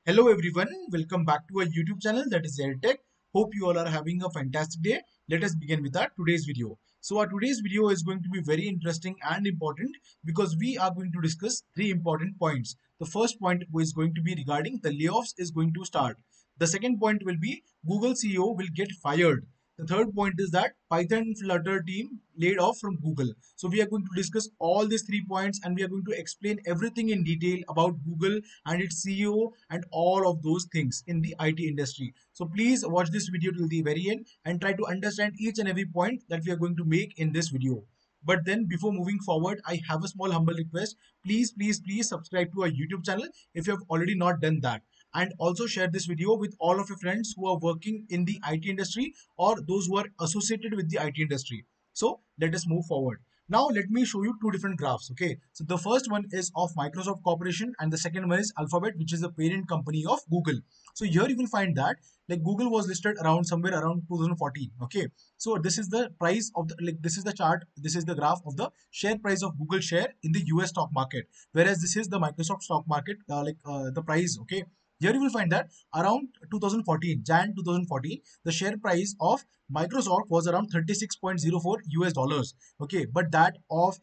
Hello everyone, welcome back to our YouTube channel that is AirTech. Hope you all are having a fantastic day. Let us begin with our today's video. So our today's video is going to be very interesting and important because we are going to discuss three important points. The first point is going to be regarding the layoffs is going to start. The second point will be Google CEO will get fired. The third point is that Python Flutter team laid off from Google. So we are going to discuss all these 3 points and we are going to explain everything in detail about Google and its CEO and all of those things in the IT industry. So please watch this video till the very end and try to understand each and every point that we are going to make in this video. But then before moving forward, I have a small humble request. Please subscribe to our YouTube channel if you have already not done that. And also share this video with all of your friends who are working in the IT industry or those who are associated with the IT industry. So let us move forward. Now let me show you two different graphs. Okay, so the first one is of Microsoft Corporation and the second one is Alphabet, which is the parent company of Google. So here you will find that like Google was listed around somewhere around 2014. Okay, so this is the price of the this is the chart, this is the graph of the share price of Google share in the US stock market, whereas this is the Microsoft stock market the price. Okay, here you will find that around 2014 Jan 2014 the share price of Microsoft was around 36.04 US dollars. Okay, but that of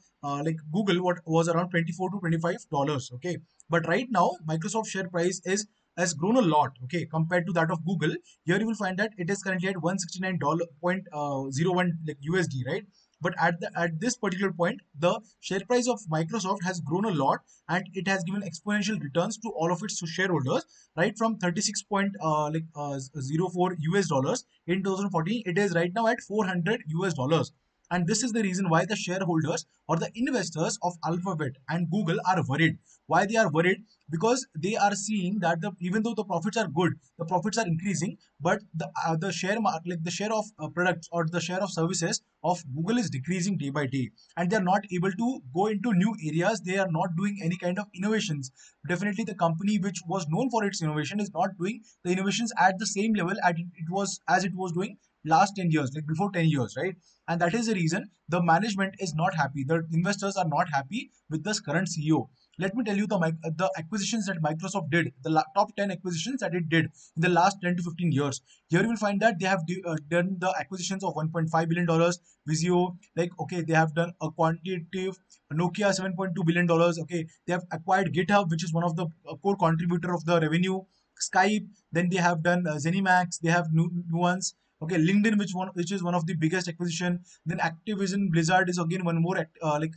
Google what was around 24 to 25 dollars. Okay, but right now Microsoft share price is has grown a lot. Okay, compared to that of Google. Here you will find that it is currently at $169.01 like USD, right? But at this particular point the share price of Microsoft has grown a lot and it has given exponential returns to all of its shareholders, right? From 36.04 US dollars in 2014, it is right now at 400 US dollars. And this is the reason why the shareholders or the investors of Alphabet and Google are worried. Why they are worried? Because they are seeing that even though the profits are good, the profits are increasing, but the the share of products or the share of services of Google is decreasing day by day, and they are not able to go into new areas. They are not doing any kind of innovations. Definitely, the company which was known for its innovation is not doing the innovations at the same level as it was doing last 10 years, like before 10 years, right? And that is the reason the management is not happy, the investors are not happy with this current CEO. Let me tell you the acquisitions that Microsoft did, the top 10 acquisitions that it did in the last 10 to 15 years. Here you will find that they have done the acquisitions of $1.5 billion dollars, Visio, like okay, they have done a quantitative Nokia $7.2 billion dollars. Okay, they have acquired GitHub, which is one of the core contributor of the revenue. Skype, then they have done Zenimax, they have Nuance. Okay, LinkedIn, which is one of the biggest acquisition. Then Activision Blizzard is again one more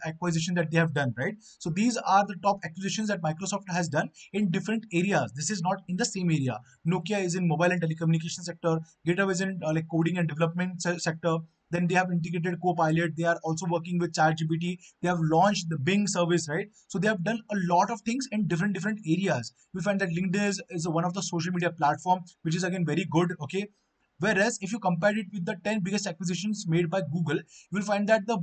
acquisition that they have done, right? So these are the top acquisitions that Microsoft has done in different areas. This is not in the same area. Nokia is in mobile and telecommunication sector. GitHub is in coding and development sector. Then they have integrated Copilot. They are also working with ChatGPT. They have launched the Bing service, right? So they have done a lot of things in different areas. We find that LinkedIn is one of the social media platform, which is again very good. Okay, whereas if you compare it with the 10 biggest acquisitions made by Google, you will find that the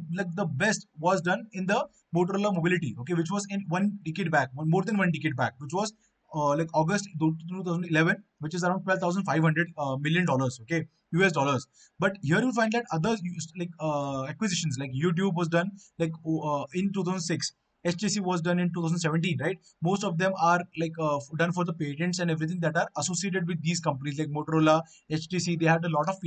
best was done in the Motorola Mobility, okay, which was in 1 decade back, more than 1 decade back, which was August 2011, which is around 12,500 million dollars, okay, US dollars. But here you find that other acquisitions like YouTube was done in 2006. HTC was done in 2017, right? Most of them are done for the patents and everything that are associated with these companies like Motorola, HTC. They had a lot of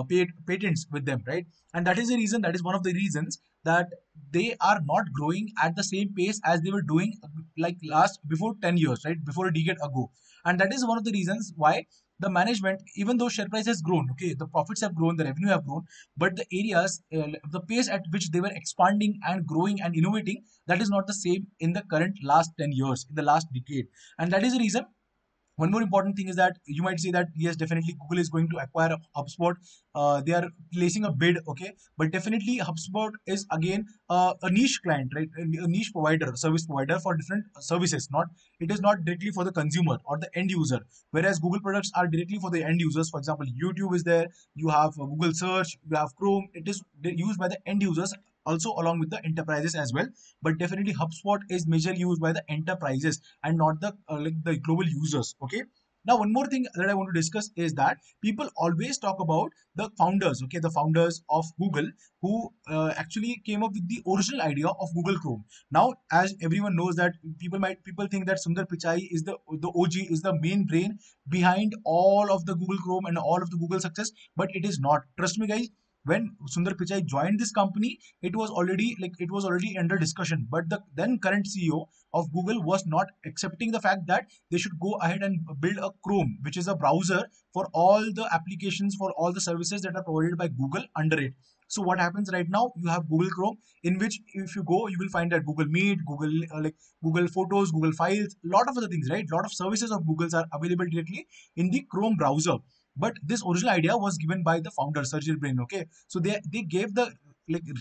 paid patents with them, right? And that is the reason, that is one of the reasons that they are not growing at the same pace as they were doing like last before 10 years, right? Before a decade ago. And that is one of the reasons why the management, even though share price has grown, okay, the profits have grown, the revenue have grown, but the areas, the pace at which they were expanding and growing and innovating, that is not the same in the current last 10 years, in the last decade. And that is the reason. One more important thing is that you might say that yes, definitely Google is going to acquire HubSpot. They are placing a bid, okay, but definitely HubSpot is again a niche client, right? A niche provider, service provider for different services. Not, it is not directly for the consumer or the end user. Whereas Google products are directly for the end users. For example, YouTube is there. You have Google Search. You have Chrome. It is used by the end users also along with the enterprises as well. But definitely HubSpot is majorly used by the enterprises and not the the global users. Okay, Now, one more thing that I want to discuss is that people always talk about the founders, okay, the founders of Google, who actually came up with the original idea of Google Chrome. Now, as everyone knows that people think that Sundar Pichai is the OG, is the main brain behind all of the Google Chrome and all of the Google success, but it is not. Trust me, guys. When Sundar Pichai joined this company, it was already under discussion. But the then current CEO of Google was not accepting the fact that they should go ahead and build a Chrome, which is a browser for all the applications, for all the services that are provided by Google under it. So what happens right now? You have Google Chrome, in which if you go, you will find that Google Meet, Google Photos, Google Files, lot of other things, right? Lot of services of Google's are available directly in the Chrome browser. But this original idea was given by the founder, Sergey Brin. Okay, so they gave the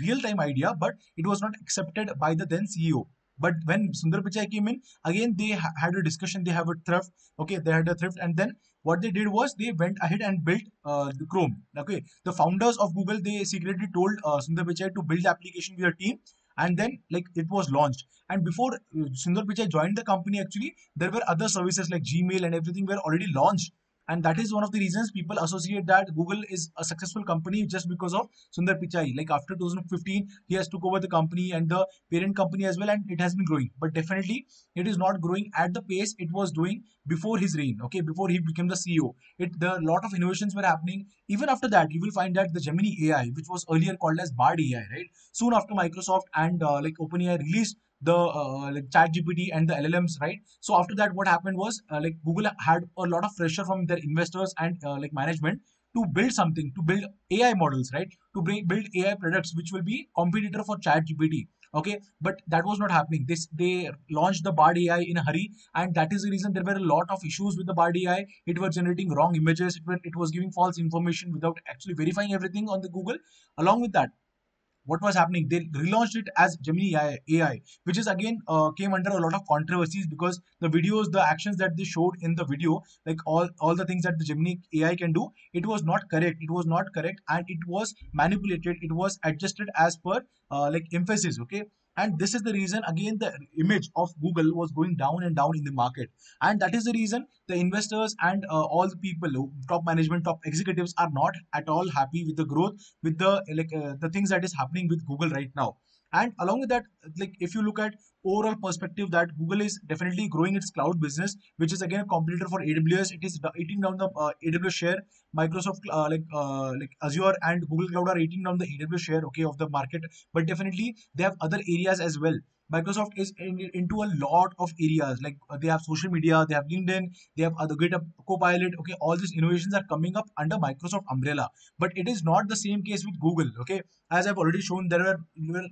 real time idea, but it was not accepted by the then CEO. But when Sundar Pichai came in, again they had a discussion. They have a thrift. Okay, they had a thrift, and then what they did was they went ahead and built the Chrome. Okay, the founders of Google, they secretly told Sundar Pichai to build the application with a team, and then it was launched. And before Sundar Pichai joined the company, actually there were other services like Gmail and everything were already launched. And that is one of the reasons people associate that Google is a successful company just because of Sundar Pichai. Like after 2015, he has took over the company and the parent company as well, and it has been growing. But definitely, it is not growing at the pace it was doing before his reign. Okay, before he became the CEO, the lot of innovations were happening. Even after that, you will find that the Gemini AI, which was earlier called as Bard AI, right? Soon after Microsoft and OpenAI released the chat gpt and the llms, right? So after that, what happened was Google had a lot of pressure from their investors and management to build something, to build AI models, right? To build AI products which will be competitor for chat gpt. Okay, but that was not happening. This They launched the Bard AI in a hurry, and that is the reason there were a lot of issues with the Bard AI. It was generating wrong images, it was giving false information without actually verifying everything on the Google. Along with that, what was happening, they relaunched it as Gemini AI, which is again came under a lot of controversies because the videos, the actions that they showed in the video, like all the things that the Gemini AI can do, it was not correct. It was not correct, and it was manipulated. It was adjusted as per emphasis. Okay, and this is the reason again the image of Google was going down and down in the market, and that is the reason the investors and all the people, top management, top executives, are not at all happy with the growth, with the things that is happening with Google right now. And along with that, if you look at overall perspective, that Google is definitely growing its cloud business, which is again a competitor for AWS. It is eating down the AWS share. Microsoft Azure and Google Cloud are eating down the AWS share, okay, of the market. But definitely they have other areas as well. Microsoft is into a lot of areas, like they have social media, they have LinkedIn, they have other GitHub Copilot. Okay, all these innovations are coming up under Microsoft umbrella. But it is not the same case with Google. Okay, as I've already shown, there were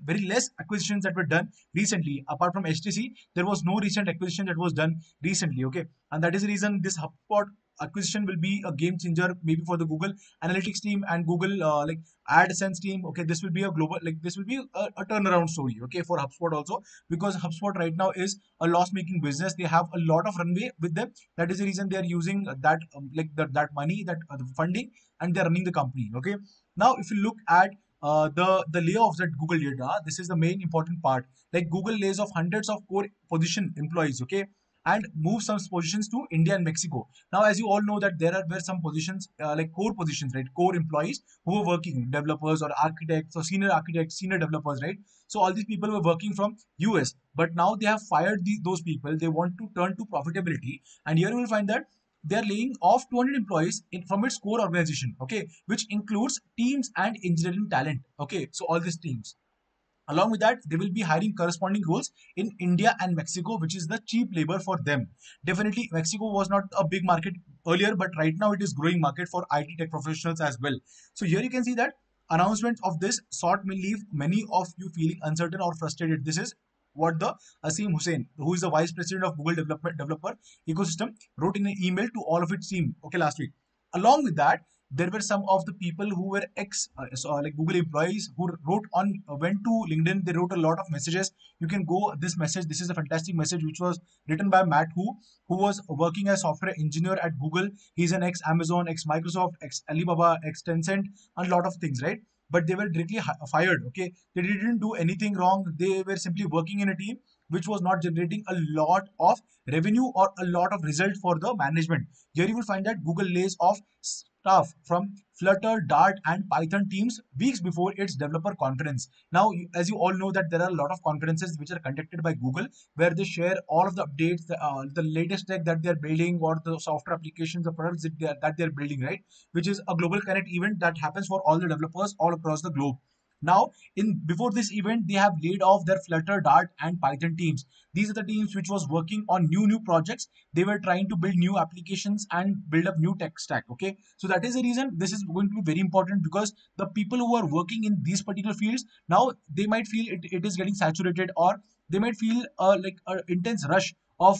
very less acquisitions that were done recently. Apart from HTC, there was no recent acquisition that was done recently. Okay, and that is the reason this HubSpot acquisition will be a game changer maybe for the Google Analytics team and Google AdSense team. Okay, this will be a global, this will be a turnaround story. Okay, for HubSpot also, because HubSpot right now is a loss-making business. They have a lot of runway with them. That is the reason they are using that money, that the funding, and they're running the company. Okay, now if you look at the layoffs that Google did, this is the main important part. Like Google lays off hundreds of core position employees, okay, and moves some positions to India and Mexico. Now, as you all know, that were some positions like core positions, right? Core employees who were working, developers or architects, senior developers, right? So all these people were working from US, but now they have fired those people. They want to turn to profitability, and here you will find that they are laying off 200 employees from its core organization, okay, which includes teams and engineering talent. Okay, so all these teams. Along with that, they will be hiring corresponding roles in India and Mexico, which is the cheap labor for them. Definitely, Mexico was not a big market earlier, but right now it is growing market for IT tech professionals as well. So here you can see that announcements of this sort may leave many of you feeling uncertain or frustrated. This is what the Asim Hussain, who is the vice president of Google developer ecosystem, wrote in an email to all of its team. Okay, last week. Along with that, there were some of the people who were Google employees who went to LinkedIn. They wrote a lot of messages. You can go this message. This is a fantastic message which was written by Matt, who was working as software engineer at Google. He's an ex Amazon, ex Microsoft, ex Alibaba, ex Tencent, and a lot of things, right? But they were directly fired. Okay, they didn't do anything wrong. They were simply working in a team which was not generating a lot of revenue or a lot of result for the management. Here you will find that Google lays off staff from Flutter, Dart, and Python teams weeks before its developer conference. Now, as you all know, that there are a lot of conferences which are conducted by Google where they share all of the updates, the latest tech that they're building, or the software applications, the products that they're building, right? Which is a global connect event that happens for all the developers all across the globe. Now, in before this event, they have laid off their Flutter, Dart, and Python teams. These are the teams which was working on new projects. They were trying to build new applications and build up new tech stack. Okay, so that is the reason this is going to be very important, because the people who are working in these particular fields now, they might feel it is getting saturated, or they might feel like an intense rush of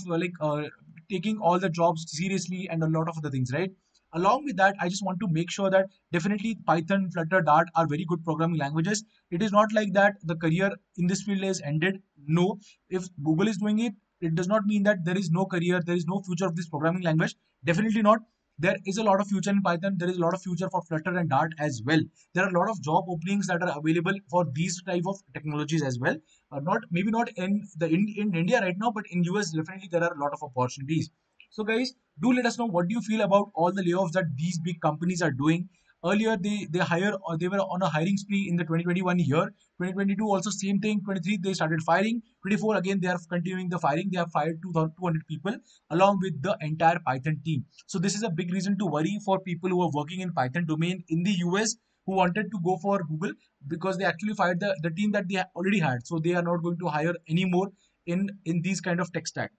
taking all the jobs seriously and a lot of other things, right? Along with that, I just want to make sure that definitely Python, Flutter, Dart are very good programming languages. It is not like that the career in this field is ended. No, if Google is doing it, it does not mean that there is no career, there is no future of this programming language. Definitely not. There is a lot of future in Python. There is a lot of future for Flutter and Dart as well. There are a lot of job openings that are available for these type of technologies as well. Not maybe not in India right now, but in US definitely there are a lot of opportunities. So guys, do let us know what do you feel about all the layoffs that these big companies are doing. Earlier they hire, or they were on a hiring spree in the 2021 year. 2022 also same thing. 23 they started firing. 24 again they are continuing the firing. They have fired 200 people along with the entire Python team. So this is a big reason to worry for people who are working in Python domain in the US, who wanted to go for Google, because they actually fired the team that they already had. So they are not going to hire anymore in these kind of tech stack.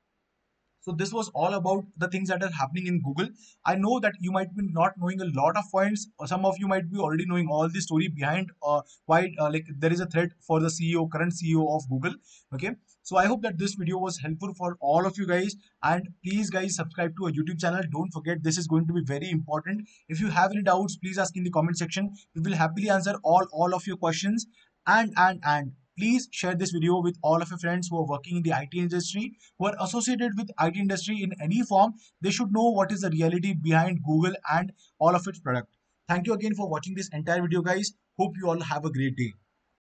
So this was all about the things that are happening in Google. I know that you might be not knowing a lot of points, or some of you might be already knowing all the story behind why like there is a threat for the CEO, current CEO of Google. Okay, so I hope that this video was helpful for all of you guys, and please guys subscribe to our YouTube channel. Don't forget, this is going to be very important. If you have any doubts, please ask in the comment section. We will happily answer all of your questions. And please share this video with all of your friends who are working in the IT industry, who are associated with IT industry in any form. They should know what is the reality behind Google and all of its product. Thank you again for watching this entire video, guys. Hope you all have a great day.